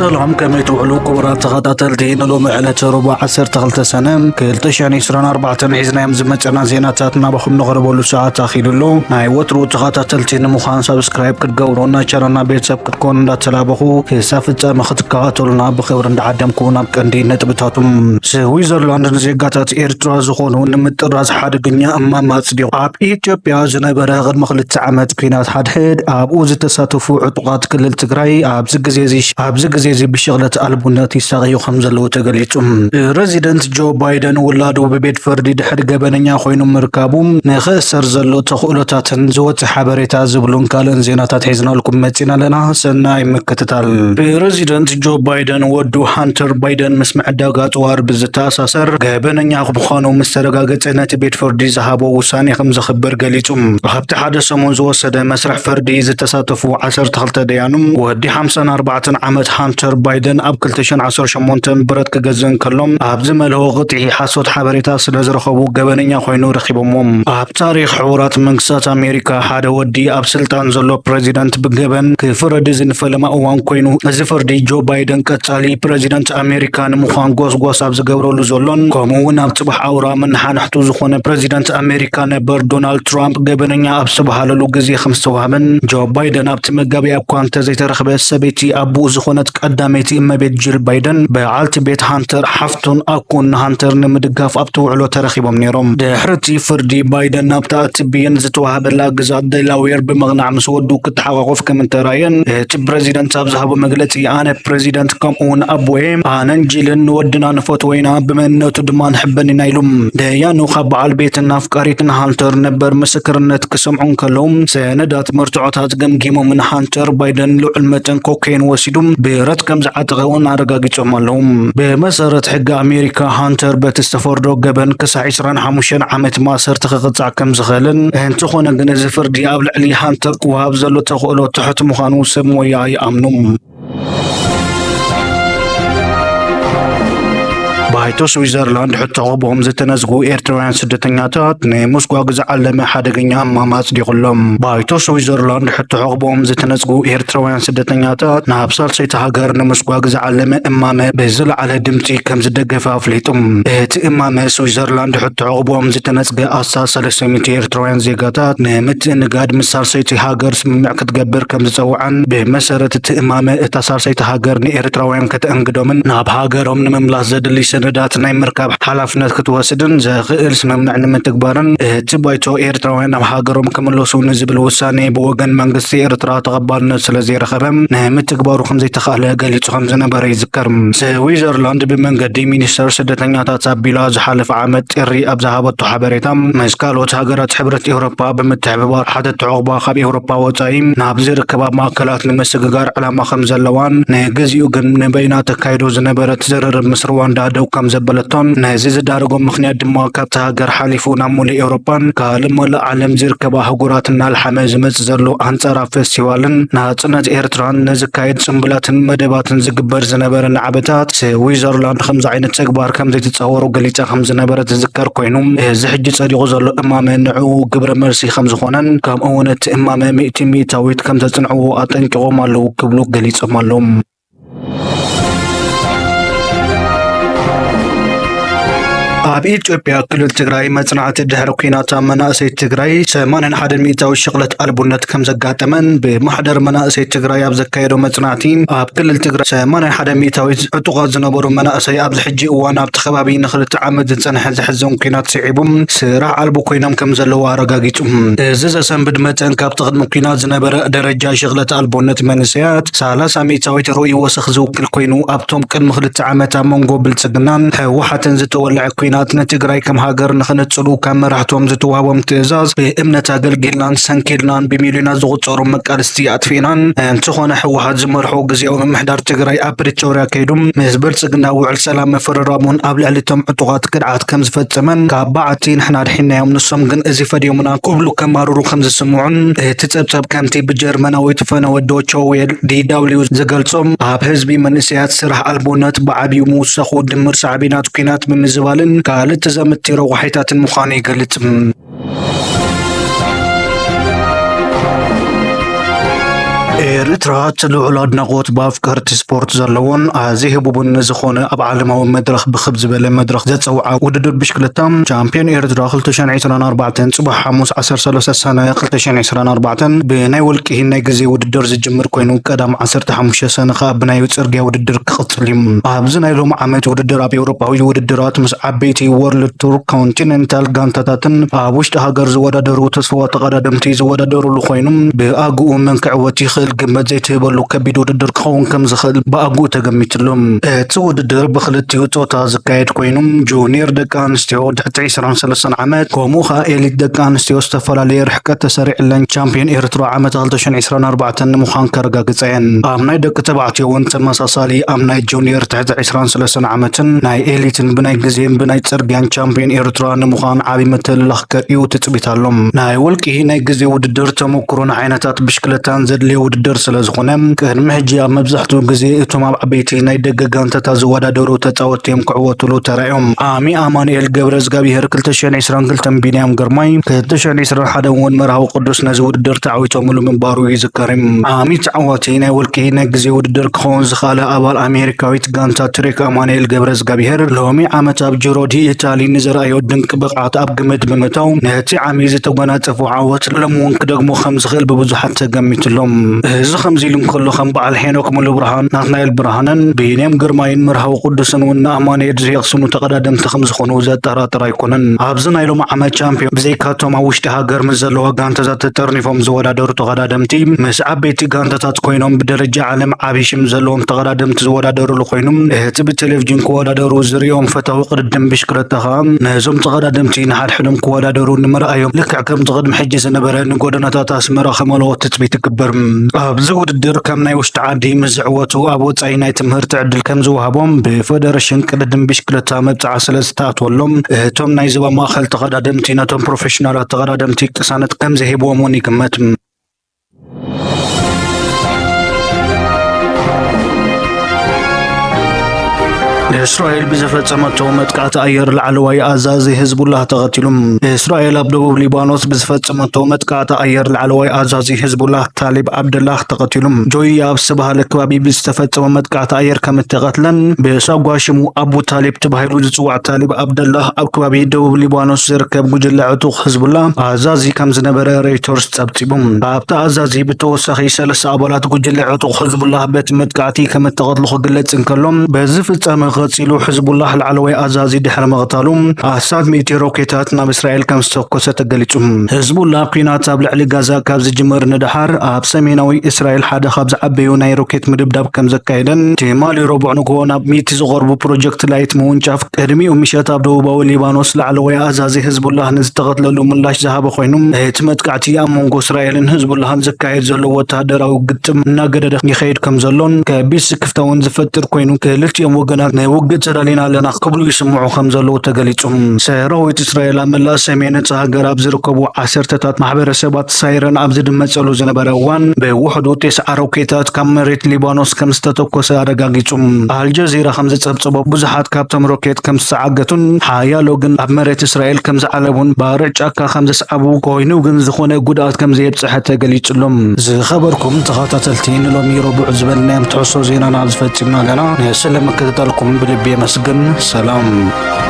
سلام كما تقولوا كبرات تخطاتلتين لو معلة ربع 12 سنة كلتش يعني 24 حزنا يمزمتنا زيناتاتنا بخم نغربوا له ساعات اخيل له ناي وترو تخطاتلتين مخان سبسكرايب كتقولونا شرنا بيتسب كتكون لا تلابخو كسافت مختكاتولنا بخبر ندعدمكونا بكندي نتبتاتم سويزرلاند زيغاتات إيرترا زخونو نمتراز حادقنيا أما ماتصديق اب إيثيوبيا زنبره غد مخلت عامات كينات حدحد اب اوز تساتفو عطقات كلل تግራይ اب زغزيزي بشغلة ألبونات يساغيو خمزلو تقليتم ريزيدنت جو بايدن ولادو ببيت فردي دحر قبننيا خوينو مركابوم نخسر زلو تخولتاتن زوت حبريتا زبلون كالن زيناتات حيزنا لكم متينا لنا سناي مكتتال ريزيدنت جو بايدن ودو هانتر بايدن مسمع داغات وار بزتا ساسر قبننيا بخانو مسترقاقت نات بيت فردي زهابو وساني خمز خبر قليتم وحبت حدا سمون زوسد مسرح فردي زتساتفو 10 ديانم ودي 54 عامت هانتر بايدن اب كلتشن 18 برت كغزن كلهم اب زملو قطعي حاسوت حبريتا سلازرخبو قبننيا خوينو رخيبوم اب تاريخ حوارات منكسات امريكا حدا ودي اب سلطان زلو بريزيدنت بقبن كفرد زنفلما اوان كوينو زفردي جو بايدن كتالي بريزيدنت امريكا نمخان غوس اب زغبرولو زولون كومون اب صبح اورا من حنحتو زخونه بريزيدنت امريكا نبر دونالد ترامب قبننيا اب صبح لو غزي 5 من جو بايدن اب تمغبي اب كونت زي ترخبه سبيتي ابو زخونه قداميتي اما بيت جيل بايدن بعالت بيت هانتر حفتون اكون هانتر نمدقاف ابتو علو ترخيبهم نيروم دحرتي فردي بايدن نابتات بين زتوهاب لاغزات ديلاوير بمغنع مسودو كتحققوف كمن تراين ات بريزيدنت ابزهابو مغلتي انا بريزيدنت كمون ابويم انا نجيلن ودنا نفوت وينا بمنوتو دمان حبني نايلوم ديانو خبعال بيت النافقاريتنا هانتر نبر مسكرنت كسمعون كلهم سندات مرتعوتات قمقيمو من هانتر بايدن لو علمتن كوكين وسيدوم بيرت كم زعتغون عرقاقيتهم لهم بمسارة حق أمريكا هانتر بتستفردو قبن كسا 25 عامت ماسر تخغطع كم زخلن انتخونا قنزفر دياب لعلي هانتر وهابزلو تخولو تحت مخانو سموياي أمنم بايتو سويزرلاند حتى غبهم زتنزقو إيرتراويان سدتنياتات نموسكو زعلم حدقنيا أمامات ديقلهم بايتو سويزرلاند حتى غبهم زتنزقو إيرتراويان سدتنياتات نابسال سيتهاجر نموسكو زعلم أمامه بزل على دمتي كم زدقف أفليتم أمامه سويزرلاند حتى غبهم زتنزق أساس لسميتي إيرتراويان زيقاتات نمت نقاد مسال سيتهاجر سمع كتقبر كم زوعا بمسارة أمامه اتصال سيتهاجر نإيرتراويان كتأنقدومن ناب هاجرهم نمملاح زد اللي سندات ناي مركب حلفنات كتوسدن زغيل سممنع من تكبارن تبايتو إيرتراوين أم هاجرهم كملوسو نزبل وساني بوغن منغسي إيرترا تغبارن سلازي رخبم نهم تكبارو خمزي تخاله قليتو خمزنا بري ذكرم سويزرلاند بمنغدي مينستر سدتنياتات بلاز حالف عامت إري أبزهابتو حبريتم مسكالوت هاجرات حبرت أوروبا بمتحببار حدت عقبا خب أوروبا وطايم نابزير كباب ماكلات نمسققار على ما خمزلوان نغزيو قن نبينات كايدو زنبرت زرر مصروان دادو كم زبلتون نازيز دارغو مخنيا دما كابتا هاجر حليفونا مولي أوروبان كالم ولا عالم زير كبا هقوراتنا الحماز متزرلو أنصارا فيستيوالن ناصنات إيرتران نزكايد سنبلاتن مدباتن زقبر زنبرن عبتات سويزرلاند خمز عينت سقبار كم زي تتصورو قليتا خمز نبرة تذكر كوينوم زحج صديقو زرلو إمامي نعو قبر مرسي خمز خونن كم أونت إمامي مئتي ميتاويت كم تتنعو أطنكو مالو قبلو قليتا مالوم اب إثيوبيا كل تግራይ መጽናዕቲ ድሕሪ ኩናት መናእሰይ ትግራይ 81 ሚእታዊ ሽቕለት ኣልቡነት ከም ዘጋጠመን ብማሕደር መናእሰይ ትግራይ ኣብ ዘካየዶ መጽናዕቲ ኣብ ክልል ትግራይ 81 ሚእታዊ ዕጡቓት ዝነበሩ መናእሰይ ኣብ ዝሕጂ እዋን ኣብቲ ከባቢ ንኽልተ ዓመት ዝጸንሐ ዝሕዘን ኩናት ስዒቦም ስራሕ ኣልቦ ኮይኖም ከም ዘለዉ ኣረጋጊጹ እዚ ዘሰንብድ መጠን ካብቲ ቅድሚ ኩናት ዝነበረ ደረጃ ሽቕለት ኣልቦነት መንእሰያት 30 ሚእታዊት ርኡይ ወሰኽ ዝውክል ኮይኑ ኣብቶም ቅድሚ ክልተ ዓመት ኣብ መንጎ ብልጽግናን ህወሓትን ዝተወልዐ ኩናት نتግራይ ከም ሃገር ንኽነጽሉ ካብ መራሕቶም ዝተዋሃቦም ትእዛዝ ብእምነት ኣገልጊልናን ሰንኪልናን ብሚልዮናት ዝቑጸሩ መቃልስቲ ኣጥፊናን እንትኾነ ህወሓት ዝመርሖ ግዚያዊ ምምሕዳር ትግራይ ኣብ ፕሪቶርያ ከይዱም ምስ ብልጽግና ውዕል ሰላም መፈራረሙን ኣብ ልዕሊ እቶም ዕጡቓት ግድዓት ከም ዝፈጸመን ካብ ባዕቲ ንሕና ድሒናዮም ንሶም ግን እዚ ፈድዮምና ክብሉ ከማርሩ ከም ዝስምዑን እቲ ጸብጸብ ከምቲ ብጀርመናዊት ፈነወዶ ቾዌል ዲዳብሊው ዝገልጾም ኣብ ህዝቢ መንእሰያት ስራሕ ኣልቦነት ብዓብዩ ምውሳኹ ድምር ሳዕቤናት ኩናት ብምዝባልን ካልእ ተዘምቲሮ ዋሕታትን ምዃኑ ይገልጽ ኤርትራ ልዑል ኣድናቆት ብኣፍቀርቲ ስፖርት ዘለዎን ኣዝዩ ህቡብን ዝኾነ ኣብ ዓለማዊ መድረኽ ብክብ ዝበለ መድረኽ ዘፀውዓ ውድድር ብሽክለታ ቻምፒዮን ኤርትራ 2024 ፅቡሕ ሓሙስ 13 ሰነ 2024 ብናይ ወልቂ ናይ ግዜ ውድድር ዝጅምር ኮይኑ ቀዳም 15 ሰነ ከዓ ብናይ ፅርግያ ውድድር ክቕፅል እዩ። ኣብዚ ናይ ሎሚ ዓመት ውድድር ኣብ ኤውሮፓዊ ውድድራት ምስ ዓበይቲ ወርልድ ቱር ኮንቲኔንታል ጋንታታትን ኣብ ውሽጢ ሃገር ዝወዳደሩ ተስፋ ተቀዳደምቲ ዝወዳደሩሉ ኮይኖም ብኣግኡ መንክዕወት ይኽእል ግመት ዘይትህበሉ ከቢድ ውድድር ክኸውን ከም ዝኽእል ብኣግኡ ተገሚትሎም። እቲ ውድድር ብክልቲኡ ፆታ ዝካየድ ኮይኑ ጁኒየር ደቂ ኣንስትዮ ትሕቲ 23 ዓመት ከምኡ ከዓ ኤሊት ደቂ ኣንስትዮ ዝተፈላለየ ርሕቀት ተሰሪዕለን ቻምፒዮን ኤርትራ ዓመት 2024 ንምዃን ከረጋግፀ እየን። ኣብ ናይ ደቂ ተባዕትዮ እውን ተመሳሳሊ ኣብ ናይ ጁኒየር ትሕቲ 23 ዓመትን ናይ ኤሊትን ብናይ ግዜን ብናይ ፅርግያን ቻምፒዮን ኤርትራ ንምዃን ዓብይ ምትልላኽ ከርእዩ ትፅቢታሎም። ናይ ወልቂ ናይ ግዜ ውድድር ተመክሮን ዓይነታት ብሽክለታን ዘድልዮ ውድድር ስለዝኾነ ቅድሚ ሕጂ ኣብ መብዛሕትኡ ግዜ እቶም ኣብ ዓበይቲ ናይ ደገ ጋንታታት ዝወዳደሩ ተፃወትቲ እዮም ክዕወትሉ ተራእዮም። ኣሚ ኣማኑኤል ገብረ እግዚኣብሔር 2022 ቢንያም ግርማይ 2021 እውን መርሃዊ ቅዱስ ነዚ ውድድር ተዓዊቶምሉ ምንባሩ ይዝከር። ኣሚ ተዓዋቲ ናይ ወልቂ ናይ ግዜ ውድድር ክኸውን ዝኽኣለ ኣባል ኣሜሪካዊት ጋንታ ትሬክ ኣማኑኤል ገብረ እግዚኣብሔር ሎሚ ዓመት ኣብ ጂሮ ዲ ኢታሊ ንዝረኣዮ ድንቂ ብቕዓት ኣብ ግምት ብምእታው ነቲ ዓሚ ዝተጎናፀፉ ዓወት ሎሚ እውን ክደግሞ ከም ዝኽእል ብብዙሓት ተገሚትሎም። እዚ ከምዚ ኢሉ እንከሎ ከም በዓል ሄኖክ ሙሉ ብርሃን ናትናኤል ብርሃንን ቢንያም ግርማይን መርሃዊ ቅዱስን እውን ንኣማኑኤል ዘየቕስሙ ተቀዳደምቲ ከም ዝኾኑ ዘጠራጥር ኣይኮነን። ኣብዚ ናይ ሎሚ ዓመት ቻምፒዮን ብዘይካቶም ኣብ ውሽጢ ሃገር ምስ ዘለዋ ጋንታታት ተጠርኒፎም ዝወዳደሩ ተቀዳደምቲ ምስ ዓበይቲ ጋንታታት ኮይኖም ብደረጃ ዓለም ዓብይ ሽም ዘለዎም ተቀዳደምቲ ዝወዳደሩሉ ኮይኖም እቲ ብቴሌቭዥን ክወዳደሩ ዝርኦም ፈታዊ ቅድድም ብሽክለታ ከዓ ነዞም ተቀዳደምቲ ንሓድሕዶም ክወዳደሩ ንምርኣዮም ልክዕ ከም ቅድሚ ሕጂ ዝነበረ ንጎደናታት ኣስመራ ከመልኦ ትፅቢት ይግበር። ኣብዚ ውድድር ከም ናይ ውሽጢ ዓዲ ምስ ዝዕወቱ ኣብ ወፃኢ ናይ ትምህርቲ ዕድል ከም ዝወሃቦም ብፌደሬሽን ቅድድም ብሽክለታ መብፃዕ ስለ ዝተኣትወሎም እቶም ናይ ዞባ ማእኸል ተቀዳደምቲ ነቶም ፕሮፌሽናላት ተቀዳደምቲ ቅሳነት ከም ዝሂብዎም እውን ይግመት። እስራኤል ብዝፈጸመቶ መጥቃዕቲ ኣየር ላዕለዋይ ኣዛዚ ህዝቡላህ ተቐቲሎም። እስራኤል ኣብ ደቡብ ሊባኖስ ብዝፈጸመቶ መጥቃዕቲ ኣየር ላዕለዋይ ኣዛዚ ህዝቡላህ ታሊብ ዓብደላህ ተቐቲሎም። ጆያ ኣብ ዝተባሃለ ከባቢ ብዝተፈጸመ መጥቃዕቲ ኣየር ከም እተቐትለን ብሳጓ ሽሙ ኣቡ ታሊብ ተባሂሉ ዝፅዋዕ ታሊብ ዓብደላህ ኣብ ከባቢ ደቡብ ሊባኖስ ዝርከብ ጉጅለ ዕጡቕ ህዝቡላህ ኣዛዚ ከም ዝነበረ ሬይተርስ ጸብጺቦም። ኣብታ ኣዛዚ ብተወሳኺ 3 ኣባላት ጉጅለ ዕጡቕ ህዝቡላህ በቲ መጥቃዕቲ ከም እተቐትሉ ክግለጽ እንከሎም በዚ ፍጻመ ቀፂሉ ህዝቡላህ ላዕለዋይ ኣዛዚ ድሕሪ መቕታሉ ኣሳብ ሚእቲ ሮኬታት ናብ እስራኤል ከም ዝተኮሰ ተገሊጹ። ህዝቡላህ ኩናት ኣብ ልዕሊ ጋዛ ካብ ዝጅመር ንድሓር ኣብ ሰሜናዊ እስራኤል ሓደ ካብ ዝዓበዩ ናይ ሮኬት ምድብዳብ ከም ዘካየደን ትማሊ ረቡዕ ንግሆ ናብ ሚእቲ ዝቐርቡ ፕሮጀክት ላይት ምውንጫፍ ቅድሚኡ ምሸት ኣብ ደቡባዊ ሊባኖስ ላዕለዋይ ኣዛዚ ህዝቡላህ ንዝተቐትለሉ ምላሽ ዝሃበ ኮይኑ እቲ መጥቃዕቲ ኣብ መንጎ እስራኤልን ህዝቡላህን ዘካየድ ዘሎ ወተሃደራዊ ግጥም እናገደደ ይኸይድ ከም ዘሎን ከቢድ ስክፍታ እውን ዝፈጥር ኮይኑ ክልቲኦም ወገናት ውግእ ተዳሊና ኣለና ክብሉ ይስምዑ ከም ዘለዉ ተገሊጹ። ሰራዊት እስራኤል ኣብ መላእ ሰሜን እቲ ሃገር ኣብ ዝርከቡ ዓሰርተታት ማሕበረሰባት ሳይረን ኣብ ዝድመፀሉ ዝነበረ እዋን ብውሕዱ 9 ሮኬታት ካብ መሬት ሊባኖስ ከም ዝተተኮሰ ኣረጋጊጹ። ኣልጀዚራ ከም ዝጸብጸቦ ብዙሓት ካብቶም ሮኬት ከም ዝተዓገቱን ሓያሎ ግን ኣብ መሬት እስራኤል ከም ዝዓለቡን ባርዕ ጫካ ከም ዘስዓቡ ኮይኑ ግን ዝኾነ ጉድኣት ከም ዘየብፅሐ ተገሊጹሎም። ዝኸበርኩም ተኸታተልቲ ንሎሚ ረቡዕ ዝበልናዮም ትሕሶ ዜናና ዝፈፂምና ኣለና። ንስለመከታተልኩም بلبي مسجن سلام.